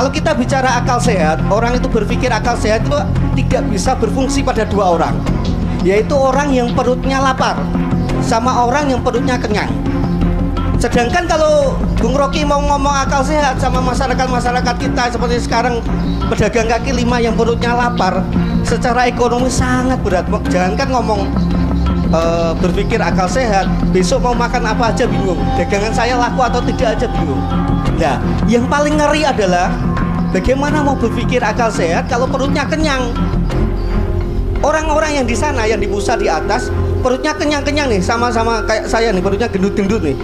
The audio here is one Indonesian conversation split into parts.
Kalau kita bicara akal sehat, orang itu berpikir akal sehat itu tidak bisa berfungsi pada dua orang, yaitu orang yang perutnya lapar sama orang yang perutnya kenyang. Sedangkan kalau Bung Rocky mau ngomong akal sehat sama masyarakat kita seperti sekarang, pedagang kaki lima yang perutnya lapar, secara ekonomi sangat berat. Jangankan ngomong berpikir akal sehat, besok mau makan apa aja bingung, dagangan saya laku atau tidak aja bingung. Nah, yang paling ngeri adalah bagaimana mau berpikir akal sehat kalau perutnya kenyang. Orang-orang yang di sana, yang di pusat di atas, perutnya kenyang-kenyang nih, sama-sama kayak saya nih, perutnya gendut-gendut nih.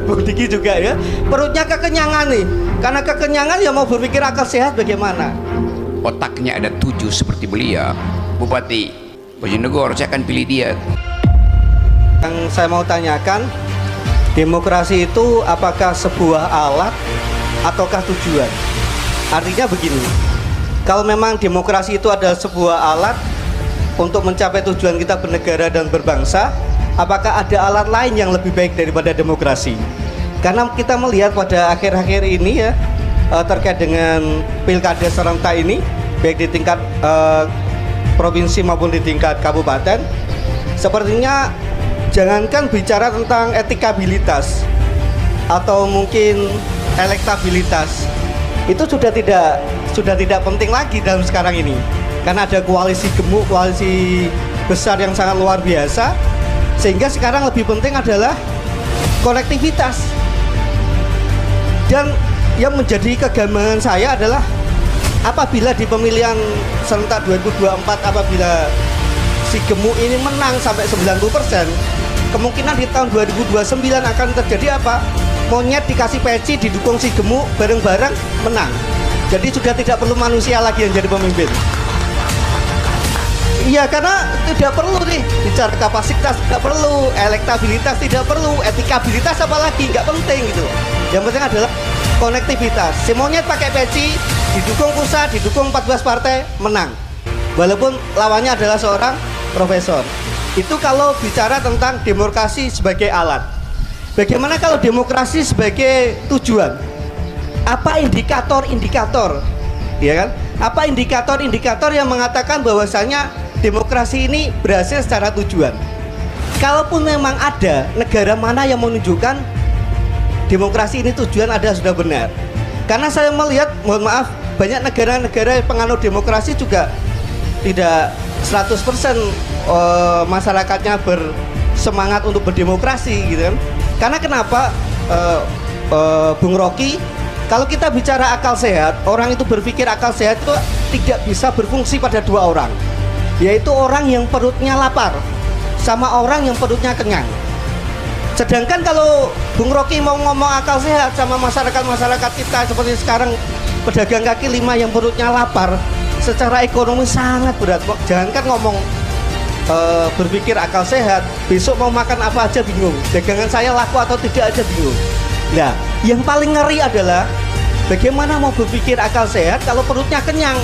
Bung Diki juga ya, perutnya kekenyangan nih. Karena kekenyangan ya mau berpikir akal sehat bagaimana? Otaknya ada 7 seperti beliau, Bupati Bojonegoro, saya akan pilih dia. Yang saya mau tanyakan, demokrasi itu apakah sebuah alat ataukah tujuan? Artinya begini, kalau memang demokrasi itu adalah sebuah alat untuk mencapai tujuan kita bernegara dan berbangsa, apakah ada alat lain yang lebih baik daripada demokrasi? Karena kita melihat pada akhir-akhir ini ya, terkait dengan pilkada serentak ini, baik di tingkat provinsi maupun di tingkat kabupaten, sepertinya jangankan bicara tentang etikabilitas atau mungkin elektabilitas, itu sudah tidak penting lagi dalam sekarang ini, karena ada koalisi gemuk, koalisi besar yang sangat luar biasa, sehingga sekarang lebih penting adalah konektivitas. Dan yang menjadi kegambangan saya adalah apabila di pemilihan serentak 2024, apabila si gemuk ini menang sampai 90%, kemungkinan di tahun 2029 akan terjadi apa? Monyet dikasih peci, didukung si gemuk, bareng-bareng menang. Jadi sudah tidak perlu manusia lagi yang jadi pemimpin. Iya, karena tidak perlu nih bicara kapasitas, tidak perlu elektabilitas, tidak perlu etikabilitas, apalagi nggak penting gitu. Yang penting adalah konektivitas. Si monyet pakai peci, didukung pusat, didukung 14 partai, menang. Walaupun lawannya adalah seorang profesor. Itu kalau bicara tentang demokrasi sebagai alat. Bagaimana kalau demokrasi sebagai tujuan? Apa indikator-indikator? Ya kan? Apa indikator-indikator yang mengatakan bahwasanya demokrasi ini berhasil secara tujuan? Kalaupun memang ada negara mana yang menunjukkan demokrasi ini tujuan ada, sudah benar. Karena saya melihat, mohon maaf, banyak negara-negara penganut demokrasi juga tidak 100% masyarakatnya bersemangat untuk berdemokrasi gitu kan. Karena kenapa, Bung Rocky, kalau kita bicara akal sehat, orang itu berpikir akal sehat itu tidak bisa berfungsi pada dua orang, yaitu orang yang perutnya lapar sama orang yang perutnya kenyang. Sedangkan kalau Bung Rocky mau ngomong akal sehat sama masyarakat kita seperti sekarang, pedagang kaki lima yang perutnya lapar, secara ekonomi sangat berat. Jangankan ngomong berpikir akal sehat, besok mau makan apa aja bingung, dagangan saya laku atau tidak aja bingung. Nah, yang paling ngeri adalah bagaimana mau berpikir akal sehat kalau perutnya kenyang.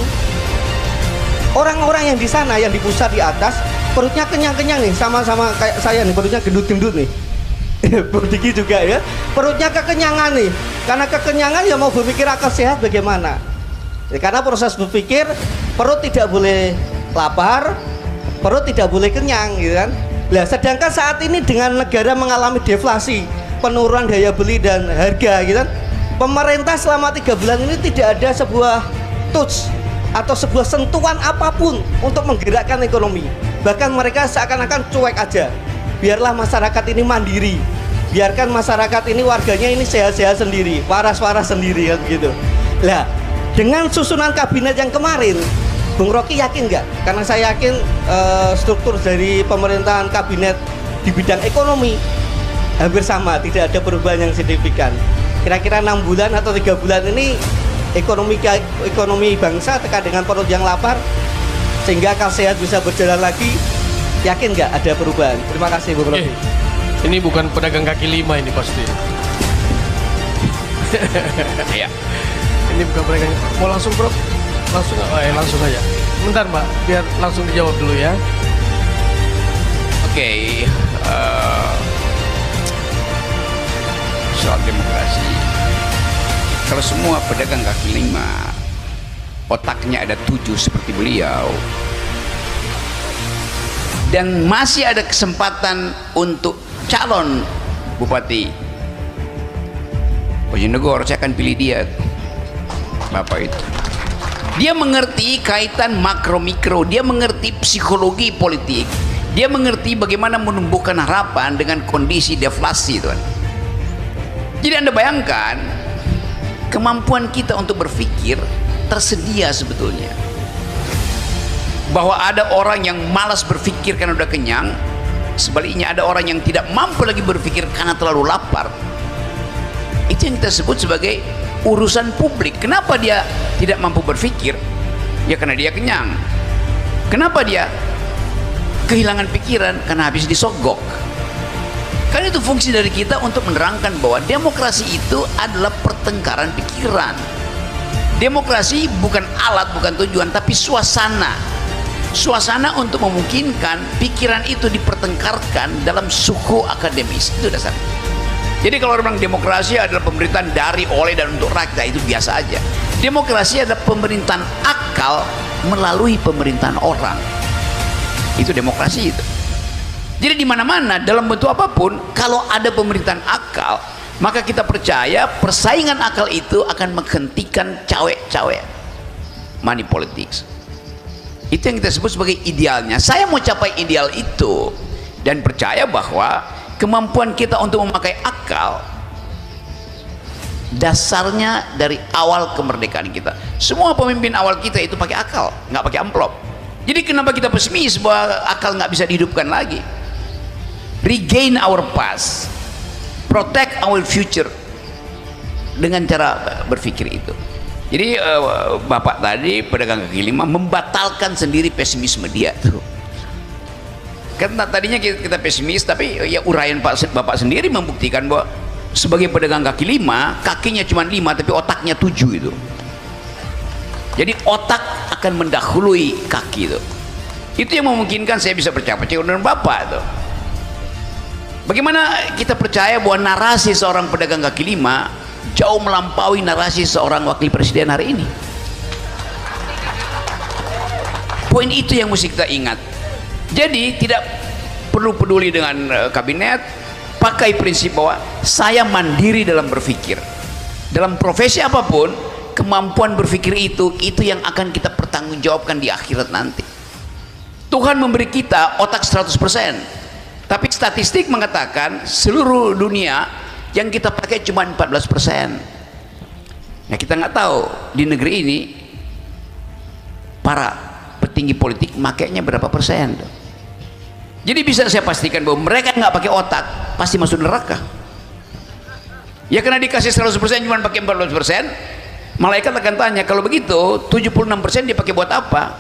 Orang-orang yang di sana, yang di pusat di atas, perutnya kenyang-kenyang nih, sama-sama kayak saya nih, perutnya gendut-gendut nih. Bung Diki juga ya, perutnya kekenyangan nih. Karena kekenyangan ya mau berpikir akal sehat bagaimana? Ya, karena proses berpikir, perut tidak boleh lapar, perut tidak boleh kenyang gitu kan. Nah, sedangkan saat ini dengan negara mengalami deflasi, penurunan daya beli dan harga gitu kan, pemerintah selama 3 bulan ini tidak ada sebuah touch atau sebuah sentuhan apapun untuk menggerakkan ekonomi. Bahkan mereka seakan-akan cuek aja. Biarlah masyarakat ini mandiri, biarkan masyarakat ini, warganya ini sehat-sehat sendiri, waras-waras sendiri kan gitu. Nah, dengan susunan kabinet yang kemarin, Bung Rocky yakin nggak? Karena saya yakin struktur dari pemerintahan kabinet di bidang ekonomi hampir sama, tidak ada perubahan yang signifikan. Kira-kira 6 bulan atau 3 bulan ini ekonomi bangsa tekan dengan perut yang lapar, sehingga akal sehat bisa berjalan lagi. Yakin nggak ada perubahan? Terima kasih Bung Rocky. Ini bukan pedagang kaki lima ini pasti. Ya. Ini bukan pedagang. Mau langsung Prof? Langsung aja. Bentar Mbak, biar langsung dijawab dulu ya. Oke, soal demokrasi, Kalau semua pedagang kaki lima otaknya ada 7 seperti beliau, dan masih ada kesempatan untuk calon Bupati Bojonegoro, saya akan pilih dia. Bapak itu, dia mengerti kaitan makro mikro, dia mengerti psikologi politik, dia mengerti bagaimana menumbuhkan harapan dengan kondisi deflasi, tuan. Jadi Anda bayangkan kemampuan kita untuk berpikir tersedia sebetulnya. Bahwa ada orang yang malas berpikir karena udah kenyang, sebaliknya ada orang yang tidak mampu lagi berpikir karena terlalu lapar. Itu yang kita sebut sebagai urusan publik. Kenapa dia tidak mampu berpikir? Ya karena dia kenyang. Kenapa dia kehilangan pikiran? Karena habis disogok. Karena itu fungsi dari kita untuk menerangkan bahwa demokrasi itu adalah pertengkaran pikiran. Demokrasi bukan alat, bukan tujuan, tapi suasana. Suasana untuk memungkinkan pikiran itu dipertengkarkan dalam suku akademis. Itu dasarnya. Jadi kalau orang bilang demokrasi adalah pemerintahan dari, oleh, dan untuk rakyat, itu biasa aja. Demokrasi adalah pemerintahan akal melalui pemerintahan orang. Itu demokrasi itu. Jadi di mana-mana dalam bentuk apapun, kalau ada pemerintahan akal, maka kita percaya persaingan akal itu akan menghentikan cawe-cawe money politics. Itu yang kita sebut sebagai idealnya. Saya mau capai ideal itu dan percaya bahwa kemampuan kita untuk memakai akal dasarnya dari awal kemerdekaan kita. Semua pemimpin awal kita itu pakai akal, nggak pakai amplop. Jadi kenapa kita pesimis bahwa akal nggak bisa dihidupkan lagi? Regain our past, protect our future dengan cara berpikir itu. Jadi Bapak tadi pedagang kaki lima membatalkan sendiri pesimisme dia tuh. Karena tadinya kita pesimis, tapi ya uraian Bapak sendiri membuktikan bahwa sebagai pedagang kaki lima, kakinya cuma 5 tapi otaknya 7 itu. Jadi otak akan mendahului kaki itu. Itu yang memungkinkan saya bisa bercakap-cakap dengan Bapak itu. Bagaimana kita percaya bahwa narasi seorang pedagang kaki lima jauh melampaui narasi seorang wakil presiden hari ini. Poin itu yang mesti kita ingat. Jadi tidak perlu peduli dengan kabinet, pakai prinsip bahwa saya mandiri dalam berpikir. Dalam profesi apapun, kemampuan berpikir itu yang akan kita pertanggungjawabkan di akhirat nanti. Tuhan memberi kita otak 100%, tapi statistik mengatakan seluruh dunia yang kita pakai cuma 14%. Nah, kita nggak tahu di negeri ini para petinggi politik makainya berapa persen. Jadi bisa saya pastikan bahwa mereka nggak pakai otak pasti masuk neraka. Ya karena dikasih 100% cuma pakai 14%, malaikat akan tanya, kalau begitu 76% dipakai buat apa?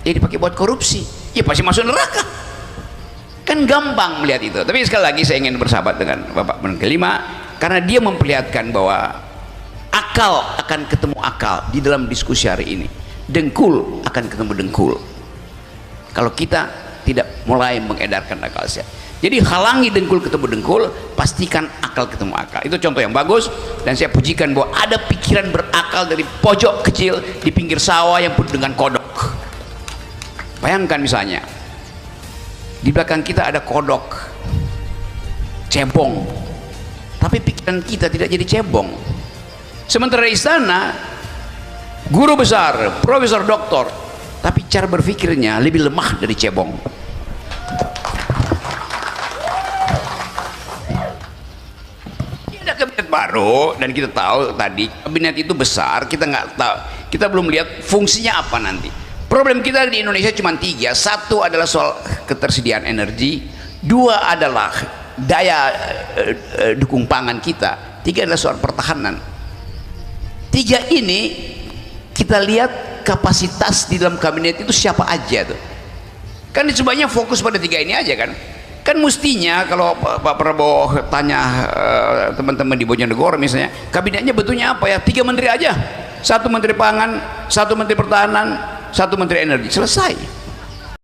Ya dipakai buat korupsi. Ya pasti masuk neraka. Kan gampang melihat itu. Tapi sekali lagi saya ingin bersahabat dengan Bapak kelima, karena dia memperlihatkan bahwa akal akan ketemu akal di dalam diskusi hari ini. Dengkul akan ketemu dengkul kalau kita tidak mulai mengedarkan akal sehat. Jadi halangi dengkul ketemu dengkul, pastikan akal ketemu akal. Itu contoh yang bagus, dan saya pujikan bahwa ada pikiran berakal dari pojok kecil di pinggir sawah yang penuh dengan kodok. Bayangkan misalnya di belakang kita ada kodok, cebong, tapi pikiran kita tidak jadi cebong. Sementara di istana guru besar, profesor, doktor, tapi cara berpikirnya lebih lemah dari cebong. Ada kabinet baru dan kita tahu tadi kabinet itu besar, kita nggak tahu, kita belum lihat fungsinya apa nanti. Problem kita di Indonesia cuma 3. Satu adalah soal ketersediaan energi, 2 adalah daya dukung pangan kita, 3 adalah soal pertahanan. 3 ini kita lihat kapasitas di dalam kabinet itu siapa aja tuh. Kan semuanya fokus pada 3 ini aja kan. Kan mestinya kalau Pak Prabowo tanya teman-teman di Bojonegoro misalnya, kabinetnya bentuknya apa ya? 3 menteri aja. 1 menteri pangan, 1 menteri pertahanan, 1 menteri energi, selesai.